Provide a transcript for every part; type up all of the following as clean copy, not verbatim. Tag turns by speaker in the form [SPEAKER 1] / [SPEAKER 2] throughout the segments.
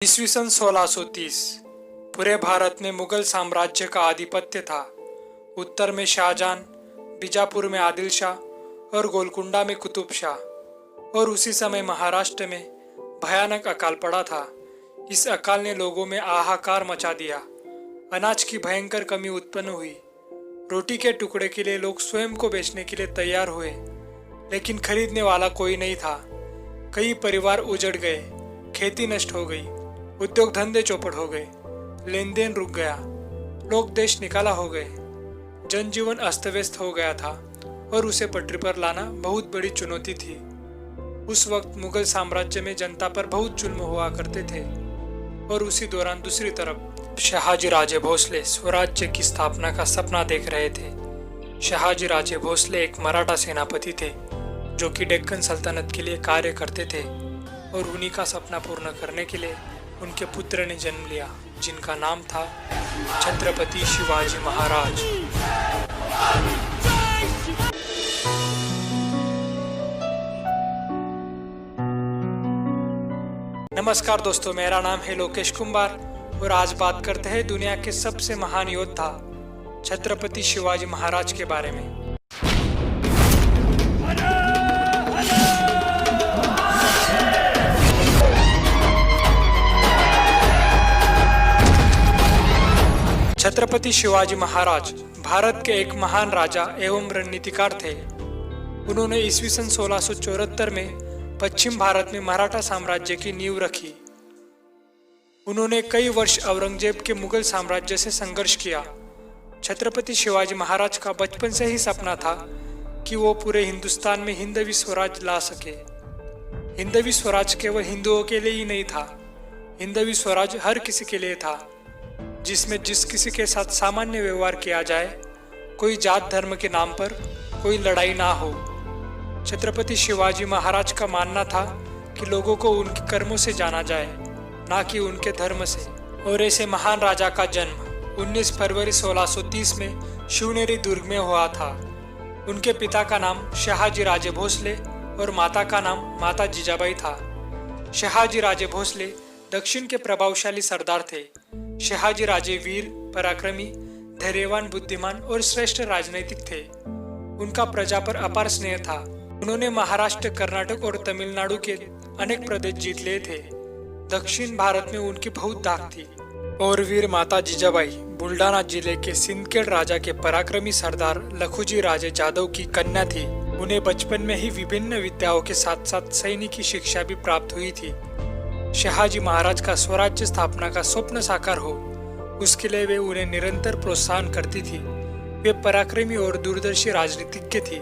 [SPEAKER 1] ईस्वी सन 1630 पूरे भारत में मुगल साम्राज्य का आधिपत्य था। उत्तर में शाहजहां, बीजापुर में आदिल शाह और गोलकुंडा में कुतुब शाह। और उसी समय महाराष्ट्र में भयानक अकाल पड़ा था। इस अकाल ने लोगों में हाहाकार मचा दिया। अनाज की भयंकर कमी उत्पन्न हुई। रोटी के टुकड़े के लिए लोग स्वयं को बेचने के लिए तैयार हुए, लेकिन खरीदने वाला कोई नहीं था। कई परिवार उजड़ गए, खेती नष्ट हो गई, उद्योग धंधे चौपट हो गए, लेन देन रुक गया, लोग देश निकाला हो गए। जनजीवन अस्त व्यस्त हो गया था और उसे पटरी पर लाना बहुत बड़ी चुनौती थी। उस वक्त मुगल साम्राज्य में जनता पर बहुत जुल्म हुआ करते थे। और उसी दौरान दूसरी तरफ शहाजी राजे भोसले स्वराज्य की स्थापना का सपना देख रहे थे। शहाजी राजे भोसले एक मराठा सेनापति थे जो कि डेक्कन सल्तनत के लिए कार्य करते थे, और उन्हीं का सपना पूर्ण करने के लिए उनके पुत्र ने जन्म लिया, जिनका नाम था छत्रपति शिवाजी महाराज। नमस्कार दोस्तों, मेरा नाम है लोकेश कुमार और आज बात करते हैं दुनिया के सबसे महान योद्धा छत्रपति शिवाजी महाराज के बारे में। छत्रपति शिवाजी महाराज भारत के एक महान राजा एवं रणनीतिकार थे। उन्होंने ईस्वी सन 1674 में पश्चिम भारत में मराठा साम्राज्य की नींव रखी। उन्होंने कई वर्ष औरंगजेब के मुगल साम्राज्य से संघर्ष किया। छत्रपति शिवाजी महाराज का बचपन से ही सपना था कि वो पूरे हिंदुस्तान में हिंदवी स्वराज ला सके। हिंदवी स्वराज केवल हिंदुओं के लिए ही नहीं था, हिंदवी स्वराज हर किसी के लिए था, जिसमें जिस किसी के साथ सामान्य व्यवहार किया जाए, कोई जात धर्म के नाम पर कोई लड़ाई ना हो। छत्रपति शिवाजी महाराज का मानना था कि लोगों को उनके कर्मों से जाना जाए, ना कि उनके धर्म से। और ऐसे महान राजा का जन्म 19 फरवरी 1630 में शिवनेरी दुर्ग में हुआ था। उनके पिता का नाम शहाजी राजे भोसले और माता का नाम माता जीजाबाई था। शहाजी राजे भोसले दक्षिण के प्रभावशाली सरदार थे। शहाजी राजे वीर, पराक्रमी, धैर्यवान, बुद्धिमान और श्रेष्ठ राजनीतिक थे। उनका प्रजा पर अपार स्नेह था। उन्होंने महाराष्ट्र, कर्नाटक और तमिलनाडु के अनेक प्रदेश जीत लिए थे। दक्षिण भारत में उनकी बहुत धाक थी। और वीर माता जीजाबाई बुल्डाना जिले के सिंदखेड़ राजा के पराक्रमी सरदार लखुजी राजे जादव की कन्या थी। उन्हें बचपन में ही विभिन्न विद्याओं के साथ साथ सैनिक शिक्षा शिक्षा भी प्राप्त हुई थी। शहाजी महाराज का स्वराज्य स्थापना का स्वप्न साकार हो, उसके लिए वे उन्हें निरंतर प्रोत्साहन करती थी। वे पराक्रमी और दूरदर्शी राजनीतिज्ञ थी।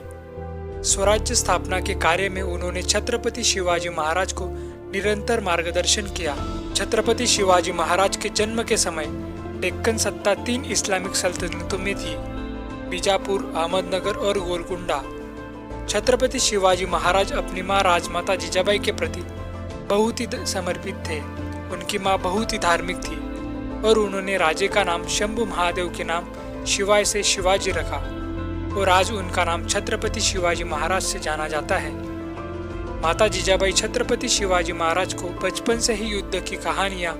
[SPEAKER 1] स्वराज्य स्थापना के कार्य में उन्होंने छत्रपति शिवाजी महाराज को निरंतर मार्गदर्शन किया। छत्रपति शिवाजी महाराज के जन्म के समय डेक्कन सत्ता 3 इस्लामिक सल्तनतों में थी, बीजापुर, अहमदनगर और गोलकुंडा। छत्रपति शिवाजी महाराज अपनी माँ राजमाता जीजाबाई के प्रति बहुत ही समर्पित थे। उनकी माँ बहुत ही धार्मिक थी और उन्होंने राजे का नाम शंभु महादेव के नाम शिवाय से शिवाजी रखा, और आज उनका नाम छत्रपति शिवाजी महाराज से जाना जाता है। माता जीजाबाई छत्रपति शिवाजी महाराज को बचपन से ही युद्ध की कहानियां,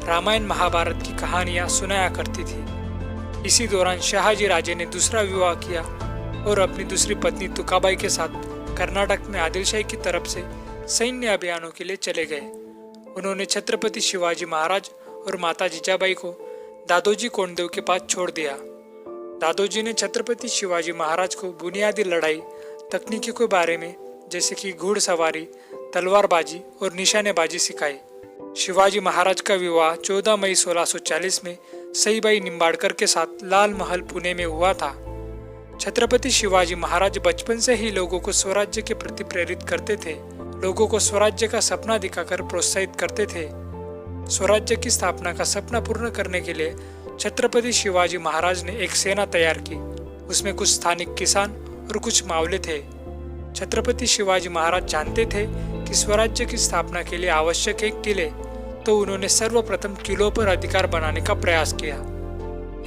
[SPEAKER 1] रामायण महाभारत की कहानियां सुनाया करती थी। इसी दौरान शहाजी राजे ने दूसरा विवाह किया और अपनी दूसरी पत्नी तुकाबाई के साथ कर्नाटक में आदिल शाही की तरफ से सैन्य अभियानों के लिए चले गए। उन्होंने छत्रपति शिवाजी महाराज और माता जीजाबाई को दादोजी कोंडदेव के पास छोड़ दिया। दादोजी ने छत्रपति शिवाजी महाराज को बुनियादी लड़ाई तकनीकी के बारे में, जैसे कि घुड़सवारी, तलवारबाजी और निशानेबाजी सिखाई। शिवाजी महाराज का विवाह 14 मई 1640 में सईबाई निंबाड़कर के साथ लाल महल पुणे में हुआ था। छत्रपति शिवाजी महाराज बचपन से ही लोगों को स्वराज्य के प्रति प्रेरित करते थे। लोगों को स्वराज्य का सपना दिखाकर प्रोत्साहित करते थे। स्वराज्य की स्थापना का सपना पूर्ण करने के लिए छत्रपति शिवाजी महाराज ने एक सेना तैयार की। उसमें कुछ स्थानिक किसान और कुछ मावले थे। छत्रपति शिवाजी महाराज जानते थे कि स्वराज्य की स्थापना के लिए आवश्यक है किले, तो उन्होंने सर्वप्रथम किलों पर अधिकार बनाने का प्रयास किया।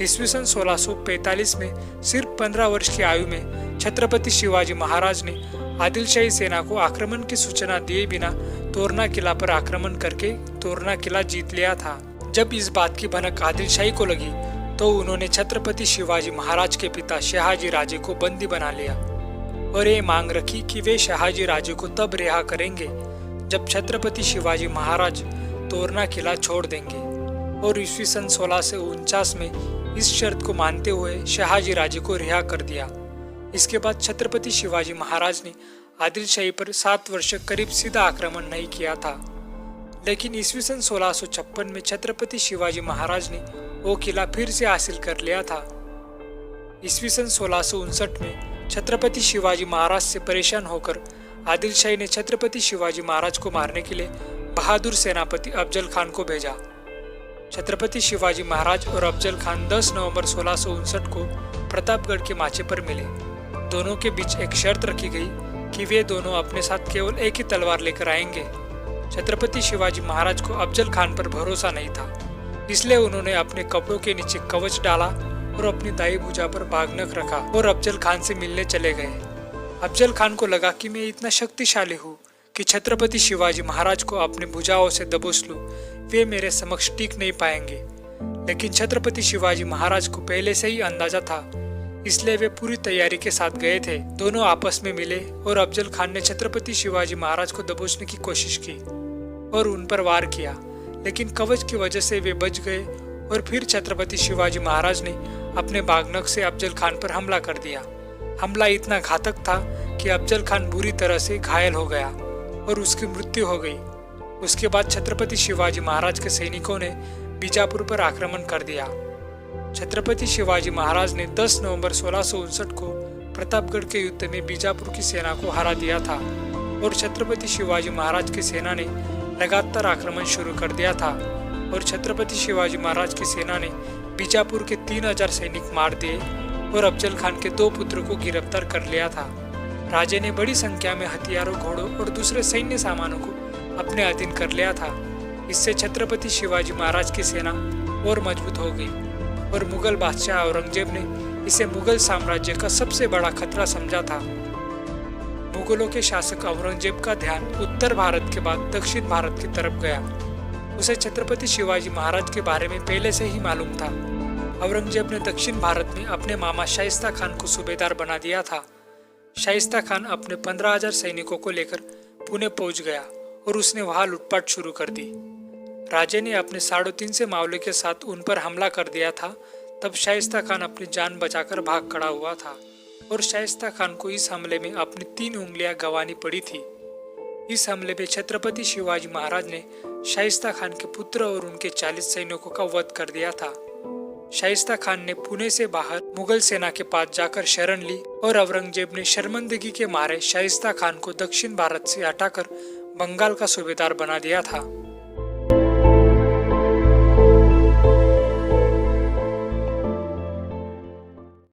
[SPEAKER 1] ईस्वी सन 1645 में सिर्फ 15 वर्ष की आयु में छत्रपति शिवाजी महाराज ने आदिल शाही सेना को आक्रमण की सूचना दिए बिना तोरना किला पर आक्रमण करके तोरना किला जीत लिया था। जब इस बात की भनक आदिल शाही को लगी तो उन्होंने छत्रपति शिवाजी महाराज के पिता शहाजी राजे को बंदी बना लिया और ये मांग रखी कि वे शहाजी राजे को तब रिहा करेंगे जब छत्रपति शिवाजी महाराज तोरना किला छोड़ देंगे। और ईस्वी सन 1649 में इस शर्त को मानते हुए शहाजी राजे को रिहा कर दिया। इसके बाद छत्रपति शिवाजी महाराज ने आदिल शाही पर 7 वर्ष करीब सीधा आक्रमण नहीं किया था, लेकिन ईस्वी सन 1656 में छत्रपति शिवाजी महाराज ने वो किला फिर से हासिल कर लिया था। ईस्वी सन 1659 में छत्रपति शिवाजी महाराज से परेशान होकर आदिल शाही ने छत्रपति शिवाजी महाराज को मारने के लिए बहादुर सेनापति अफजल खान को भेजा। छत्रपति शिवाजी महाराज और अफजल खान 10 नवंबर 1659 को प्रतापगढ़ के माचे पर मिले। दोनों के बीच एक शर्त रखी गई कि वे दोनों अपने साथ केवल एक ही तलवार लेकर आएंगे। छत्रपति शिवाजी महाराज को अफजल खान पर भरोसा नहीं था, इसलिए उन्होंने अपने कपड़ों के नीचे कवच डाला और अपनी दाई भुजा पर बागनक रखा और अफजल खान से मिलने चले गए। अफजल खान को लगा कि मैं इतना शक्तिशाली हूँ कि छत्रपति शिवाजी महाराज को अपने भुजाओं से दबोच लूं, वे मेरे समक्ष टिक नहीं पाएंगे। लेकिन छत्रपति शिवाजी महाराज को पहले से ही अंदाजा था, इसलिए वे पूरी तैयारी के साथ गए थे। दोनों आपस में मिले और अफजल खान ने छत्रपति शिवाजी महाराज को दबोचने की कोशिश की और उन पर वार किया, लेकिन कवच की वजह से वे बच गए। और फिर छत्रपति शिवाजी महाराज ने अपने बागनक से अफजल खान पर हमला कर दिया। हमला इतना घातक था कि अफजल खान बुरी तरह से घायल हो गया और उसकी मृत्यु हो गई। उसके बाद छत्रपति शिवाजी महाराज के सैनिकों ने बीजापुर पर आक्रमण कर दिया। छत्रपति शिवाजी महाराज ने 10 नवंबर 1659 को प्रतापगढ़ के युद्ध में बीजापुर की सेना को हरा दिया था और छत्रपति शिवाजी महाराज की सेना ने लगातार आक्रमण शुरू कर दिया था और छत्रपति शिवाजी महाराज की सेना ने बीजापुर के 3000 सैनिक मार दिए और अफजल खान के 2 पुत्रों को गिरफ्तार कर लिया था। राजे ने बड़ी संख्या में हथियारों, घोड़ों और दूसरे सैन्य सामानों को अपने अधीन कर लिया था। इससे छत्रपति शिवाजी महाराज की सेना और मजबूत हो गई और मुगल बादशाह औरंगजेब ने इसे मुगल साम्राज्य का सबसे बड़ा खतरा समझा था। मुगलों के शासक औरंगजेब का ध्यान उत्तर भारत के बाद दक्षिण भारत की तरफ गया। उसे छत्रपति शिवाजी महाराज के बारे में पहले से ही मालूम था। औरंगजेब ने दक्षिण भारत में अपने मामा शाइस्ता खान को सूबेदार बना दिया था। शाइस्ता खान अपने 15,000 सैनिकों को लेकर पुणे पहुंच गया और उसने वहां लूटपाट शुरू कर दी। राजे ने अपने 350 मावले के साथ उन पर हमला कर दिया था। तब शाइस्ता खान अपनी जान बचाकर भाग खड़ा हुआ था और शाइस्ता खान को इस हमले में अपनी 3 उंगलियां गंवानी पड़ी थी। इस हमले में छत्रपति शिवाजी महाराज ने शाइस्ता खान के पुत्र और उनके 40 सैनिकों का वध कर दिया था। शाइस्ता खान ने पुणे से बाहर मुगल सेना के पास जाकर शरण ली और औरंगजेब ने शर्मिंदगी के मारे शाइस्ता खान को दक्षिण भारत से हटाकर बंगाल का सूबेदार बना दिया था।